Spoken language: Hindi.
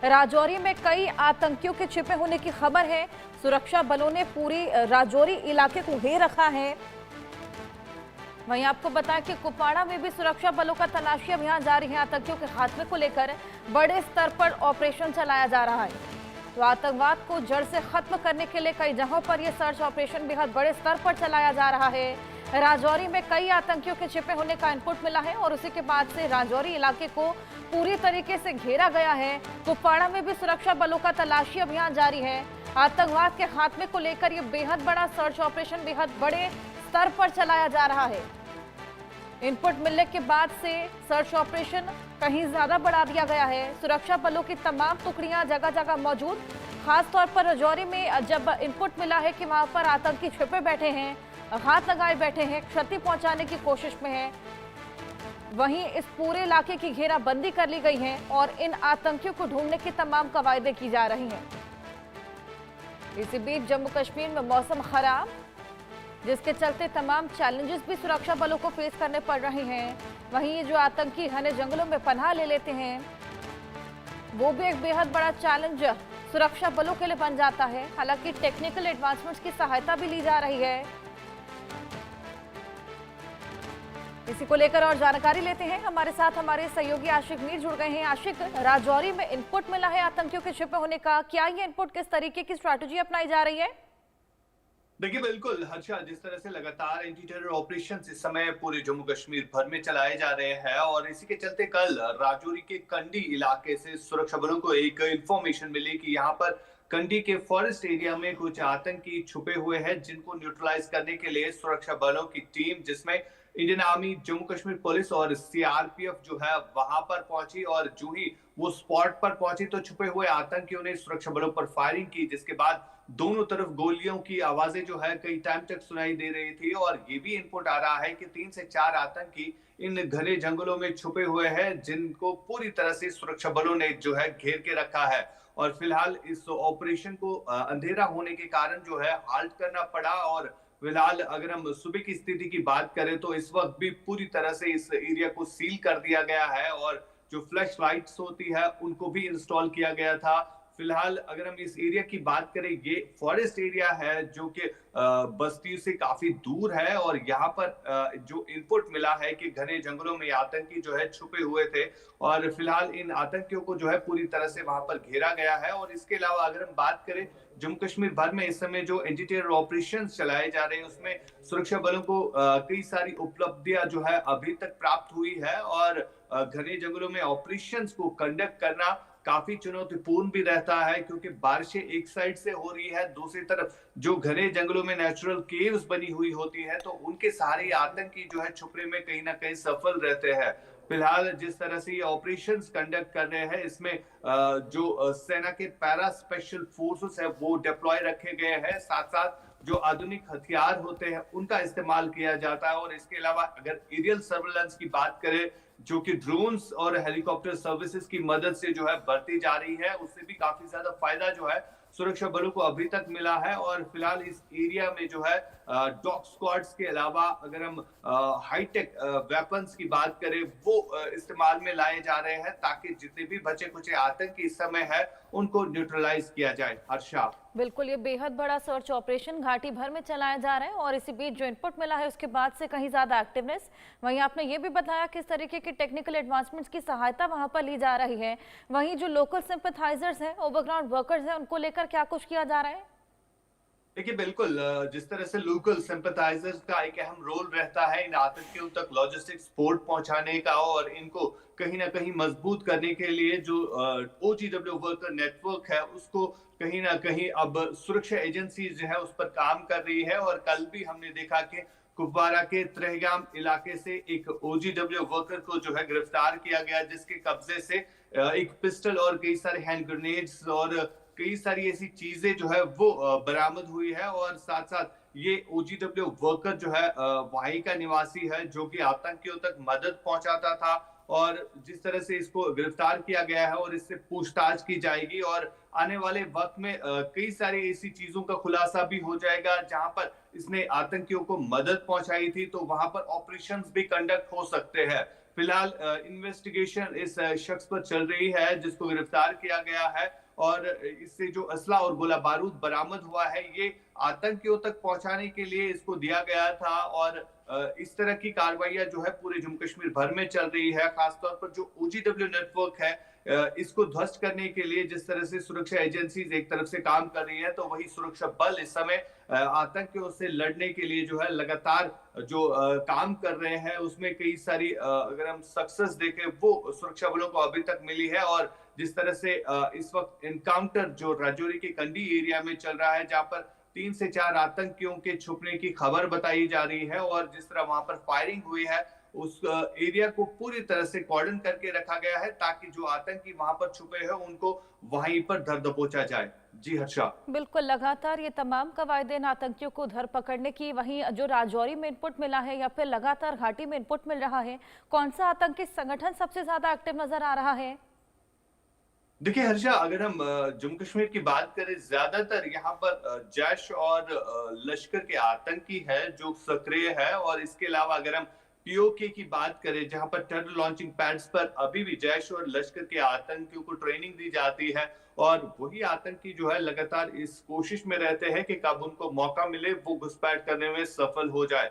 राजौरी में कई आतंकियों के छिपे होने की खबर है। सुरक्षा बलों ने पूरी राजौरी इलाके को घेर रखा है। वहीं आपको बताएं कि कुपवाड़ा में भी सुरक्षा बलों का तलाशी अभियान जारी है। आतंकियों के खात्मे को लेकर बड़े स्तर पर ऑपरेशन चलाया जा रहा है। तो आतंकवाद को जड़ से खत्म करने के लिए कई जगहों पर यह सर्च ऑपरेशन बेहद बड़े स्तर पर चलाया जा रहा है। राजौरी में कई आतंकियों के छिपे होने का इनपुट मिला है और उसी के बाद से राजौरी इलाके को पूरी तरीके से घेरा गया है। कुपवाड़ा में भी सुरक्षा बलों का तलाशी अभियान जारी है। आतंकवाद के खात्मे को लेकर यह बेहद बड़ा सर्च ऑपरेशन बेहद बड़े स्तर पर चलाया जा रहा है। इनपुट मिलने के बाद से सर्च ऑपरेशन कहीं ज्यादा बढ़ा दिया गया है। सुरक्षा बलों की तमाम टुकड़ियां जगह जगह मौजूद। खासतौर पर राजौरी में जब इनपुट मिला है कि वहां पर आतंकी छिपे बैठे हैं, हाथ लगाए बैठे हैं, क्षति पहुंचाने की कोशिश में है, वहीं इस पूरे इलाके की घेराबंदी कर ली गई है और इन आतंकियों को ढूंढने की तमाम कवायदें की जा रही हैं। इसी बीच जम्मू कश्मीर में मौसम खराब, जिसके चलते तमाम चैलेंजेस भी सुरक्षा बलों को फेस करने पड़ रहे हैं। वहीं ये जो आतंकी घने जंगलों में पनाह ले लेते हैं, वो भी एक बेहद बड़ा चैलेंज सुरक्षा बलों के लिए बन जाता है। हालांकि टेक्निकल एडवांसमेंट्स की सहायता भी ली जा रही है। इसी को लेकर और जानकारी लेते हैं। हमारे साथ हमारे सहयोगी आशिक मीर जुड़ गए हैं। आशिक, राजौरी में इनपुट मिला है आतंकियों के छिपे होने का, क्या ये इनपुट किस तरीके की स्ट्रैटेजी अपनाई जा रही है? देखिए बिल्कुल हर्षा, जिस तरह से लगातार एंटी टेरर ऑपरेशन इस समय पूरे जम्मू कश्मीर भर में चलाए जा रहे हैं और इसी के चलते कल राजौरी के कंडी इलाके से सुरक्षा बलों को एक इंफॉर्मेशन मिली कि यहाँ पर कंडी के फॉरेस्ट एरिया में कुछ आतंकी छुपे हुए हैं, जिनको न्यूट्रलाइज करने के लिए सुरक्षा बलों की टीम, जिसमें Indian army, Jammu Kashmir police और सीआरपीएफ जो है वहां पर पहुंची और जो ही वो स्पॉट पर पहुंची तो छुपे हुए आतंकियों ने सुरक्षा बलों पर फायरिंग की, जिसके बाद दोनों तरफ गोलियों की आवाजें जो है कई टाइम तक सुनाई दे रही थी। और ये भी इनपुट आ रहा है कि 3 से 4 आतंकी इन घने जंगलों में छुपे हुए हैं, जिनको पूरी तरह से सुरक्षा बलों ने जो है घेर के रखा है। और फिलहाल इस ऑपरेशन को अंधेरा होने के कारण जो है हाल्ट करना पड़ा। और फिलहाल अगर हम सुबह की स्थिति की बात करें तो इस वक्त भी पूरी तरह से इस एरिया को सील कर दिया गया है और जो फ्लैश लाइट्स होती है उनको भी इंस्टॉल किया गया था। फिलहाल अगर हम इस एरिया की बात करें, ये फॉरेस्ट एरिया है जो कि बस्ती से काफी दूर है और यहाँ पर जो इनपुट मिला है कि घने जंगलों में आतंकी जो है छुपे हुए थे और फिलहाल इन आतंकियों को जो है पूरी तरह से वहां पर घेरा गया है। और इसके अलावा अगर हम बात करें जम्मू कश्मीर भर में इस समय जो एंटी टेरर ऑपरेशन चलाए जा रहे हैं, उसमें सुरक्षा बलों को कई सारी उपलब्धियां जो है अभी तक प्राप्त हुई है और घने जंगलों में ऑपरेशंस को कंडक्ट करना काफी चुनौतीपूर्ण भी रहता है, क्योंकि बारिशें एक साइड से हो रही है, दूसरी तरफ जो घने जंगलों में नेचुरल केव्स बनी हुई होती है, तो उनके सारे आतंकी जो है छुपने में कहीं ना कहीं सफल रहते हैं। फिलहाल जिस तरह से ये ऑपरेशंस कंडक्ट कर रहे हैं, इसमें जो सेना के पैरा स्पेशल फोर्सेस है वो डिप्लॉय रखे गए हैं, साथ साथ जो आधुनिक हथियार होते हैं उनका इस्तेमाल किया जाता है। और इसके अलावा अगर एरियल सर्वेलेंस की बात करें, जो कि ड्रोन्स और हेलीकॉप्टर सर्विसेज की मदद से जो है बढ़ती जा रही है, उससे भी काफी ज्यादा फायदा जो है सुरक्षा बलों को अभी तक मिला है। और फिलहाल इस एरिया में जो है डॉग स्क्वाड्स के अलावा अगर हम हाईटेक वेपन्स की बात करें, वो इस्तेमाल में लाए जा रहे हैं, ताकि जितने भी बचे कुचे आतंकी इस समय है उनको न्यूट्रलाइज किया जाए। हर्षा, बिल्कुल, ये बेहद बड़ा सर्च ऑपरेशन घाटी भर में चलाया जा रहा है और इसी बीच जो इनपुट मिला है उसके बाद से कहीं ज्यादा एक्टिवनेस। वहीं आपने ये भी बताया किस तरीके की टेक्निकल एडवांसमेंट्स की सहायता वहां पर ली जा रही है। वहीं जो लोकल सिंपैथाइजर्स हैं, ओवरग्राउंड वर्कर्स हैं, उनको लेकर क्या कुछ किया जा रहा है? देखिए बिल्कुल, जिस तरह से लोकल सिंपैथाइजर्स का एक अहम रोल रहता है इन आतंकियों तक लॉजिस्टिक सपोर्ट पहुंचाने का और इनको कहीं ना कहीं मजबूत करने के लिए जो ओजीडब्ल्यू वर्कर नेटवर्क है उसको कहीं ना कहीं अब सुरक्षा एजेंसी जो है उस पर काम कर रही है। और कल भी हमने देखा कि कुपवारा के त्रेहगाम इलाके से एक ओजीडब्ल्यू वर्कर को जो है गिरफ्तार किया गया, जिसके कब्जे से एक पिस्टल और कई सारे हैंड ग्रेनेड्स और कई सारी ऐसी चीजें जो है वो बरामद हुई है। और साथ साथ ये ओजीडब्ल्यू वर्कर जो है वहीं का निवासी है, जो कि आतंकियों तक मदद पहुंचाता था। और जिस तरह से इसको गिरफ्तार किया गया है और इससे पूछताछ की जाएगी और आने वाले वक्त में कई सारी ऐसी चीजों का खुलासा भी हो जाएगा, जहां पर इसने आतंकियों को मदद पहुंचाई थी, तो वहां पर ऑपरेशंस भी कंडक्ट हो सकते हैं। फिलहाल इन्वेस्टिगेशन इस शख्स पर चल रही है जिसको गिरफ्तार किया गया है और इससे जो असला और गोला बारूद बरामद हुआ है ये आतंकियों तक पहुंचाने के लिए इसको दिया गया था और इस तरह की कार्रवाइयां जो है पूरे जम्मू कश्मीर भर में चल रही है। खासतौर पर जो OGW नेटवर्क है इसको ध्वस्त करने के लिए जिस तरह से सुरक्षा एजेंसीज एक तरफ से काम कर रही है तो वही सुरक्षा बल इस समय आतंकियों से लड़ने के लिए जो है लगातार जो काम कर रहे हैं उसमें कई सारी अगर हम सक्सेस देखें वो सुरक्षा बलों को अभी तक मिली है। और जिस तरह से इस वक्त एनकाउंटर जो राजौरी के कंडी एरिया में चल रहा है जहां पर 3 से 4 आतंकियों के छुपने की खबर बताई जा रही है और जिस तरह वहां पर फायरिंग हुई है उस एरिया को पूरी तरह से कॉर्डन करके रखा गया है ताकि जो आतंकी वहां पर छुपे हैं उनको वहीं पर धर दबोचा जाए। जी हर्षा। बिल्कुल, लगातार ये तमाम कवायदे आतंकियों को धर पकड़ने की, वहीं जो राजौरी में इनपुट मिला है या फिर लगातार घाटी में इनपुट मिल रहा है, कौन सा आतंकी संगठन सबसे ज्यादा एक्टिव नजर आ रहा है? देखिए हर्षा, अगर हम जम्मू कश्मीर की बात करें ज्यादातर यहाँ पर जैश और लश्कर के आतंकी है जो सक्रिय है और इसके अलावा अगर हम POK की बात करें जहां पर टेरर लॉन्चिंग पैड्स पर अभी भी जैश और लश्कर के आतंकियों को ट्रेनिंग दी जाती है और वही आतंकी जो है लगातार इस कोशिश में रहते हैं कि कब उनको मौका मिले वो घुसपैठ करने में सफल हो जाए।